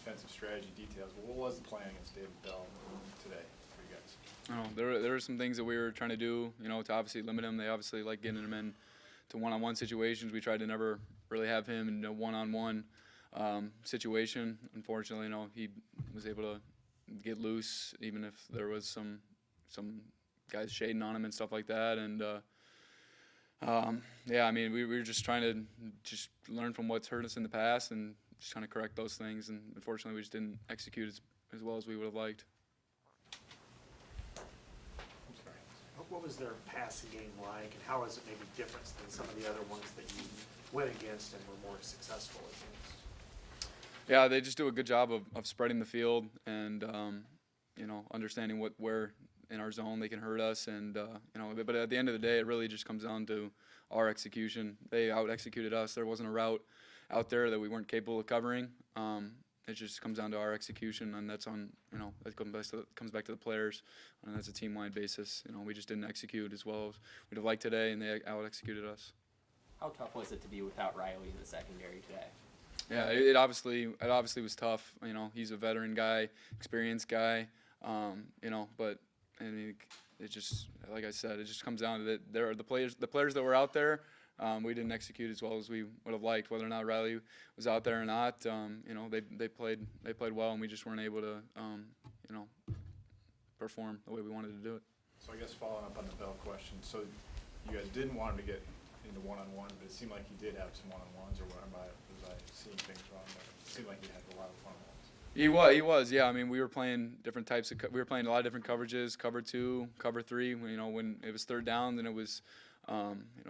defensive strategy details, but what was the plan against David Bell today for you guys? There were some things that we were trying to do, to obviously limit him. They obviously like getting him in to one-on-one situations. We tried to never really have him in a one-on-one situation. Unfortunately, he was able to get loose, even if there was some guys shading on him and stuff like that. And we were just trying to just learn from what's hurt us in the past and just trying to correct those things. And unfortunately, we just didn't execute as well as we would have liked. What was their passing game like, and how is it maybe different than some of the other ones that you went against and were more successful against? Yeah, they just do a good job of spreading the field and understanding where in our zone they can hurt us, and but at the end of the day, it really just comes down to our execution. They out-executed us. There wasn't a route out there that we weren't capable of covering. It just comes down to our execution, and that's on, that comes back to the players, and that's a team-wide basis. We just didn't execute as well as we'd have liked today, and they out-executed us. How tough was it to be without Riley in the secondary today? Yeah, it obviously was tough. He's a veteran guy, experienced guy, but it just, like I said, it just comes down to that. There are the players that were out there. We didn't execute as well as we would have liked. Whether or not Riley was out there or not, they played well, and we just weren't able to, perform the way we wanted to do it. So I guess following up on the Bell question, so you guys didn't want him to get into one-on-one, but it seemed like he did have some one-on-ones, or was I seeing things wrong? But it seemed like he had a lot of one-on-ones. He was, yeah. I mean, we were playing different types of. We were playing a lot of different coverages, cover 2, cover 3. When it was third down, then it was.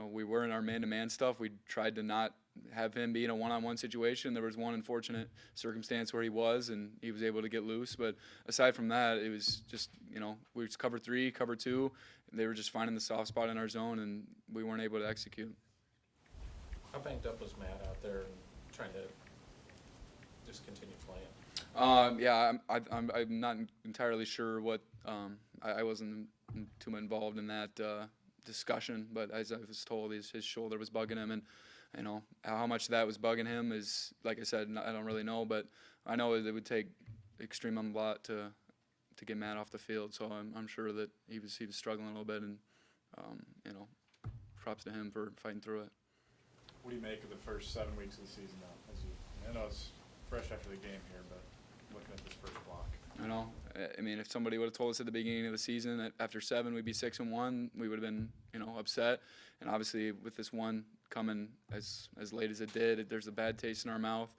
We were in our man-to-man stuff. We tried to not have him be in a one-on-one situation. There was one unfortunate circumstance where he was, and he was able to get loose. But aside from that, it was just, we was cover 3, cover 2. And they were just finding the soft spot in our zone, and we weren't able to execute. How banked up was Matt out there and trying to just continue playing? I'm not entirely sure what. I wasn't too involved in that discussion, but as I was told, his shoulder was bugging him, and how much that was bugging him is, like I said, I don't really know, but I know it would take extreme lot to get Matt off the field. So I'm sure that he was struggling a little bit, and props to him for fighting through it. What do you make of the first 7 weeks of the season now? I know it's fresh after the game here, but looking at this first block. If somebody would have told us at the beginning of the season that after 7 we'd be 6-1, we would have been, upset. And obviously with this one coming as late as it did, there's a bad taste in our mouth.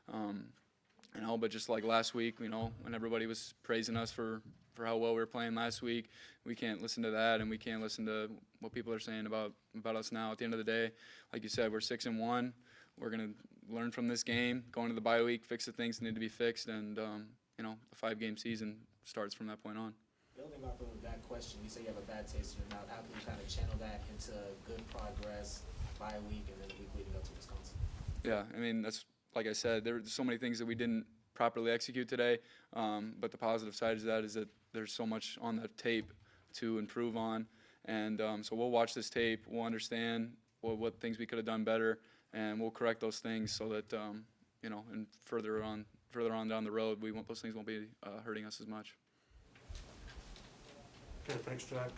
But just like last week, when everybody was praising us for how well we were playing last week, we can't listen to that, and we can't listen to what people are saying about us now. At the end of the day, like you said, we're 6-1. We're gonna learn from this game, go into the bye week, fix the things that need to be fixed, and the 5-game season starts from that point on. Building off of that question, you say you have a bad taste in your mouth. How can you kind of channel that into good progress, bye week, and then the week leading up to Wisconsin? Yeah, that's like I said. There were so many things that we didn't properly execute today, but the positive side of that is that there's so much on the tape to improve on, and so we'll watch this tape. We'll understand what things we could have done better, and we'll correct those things so that and further on down the road, those things won't be hurting us as much. Okay, thanks, Jack.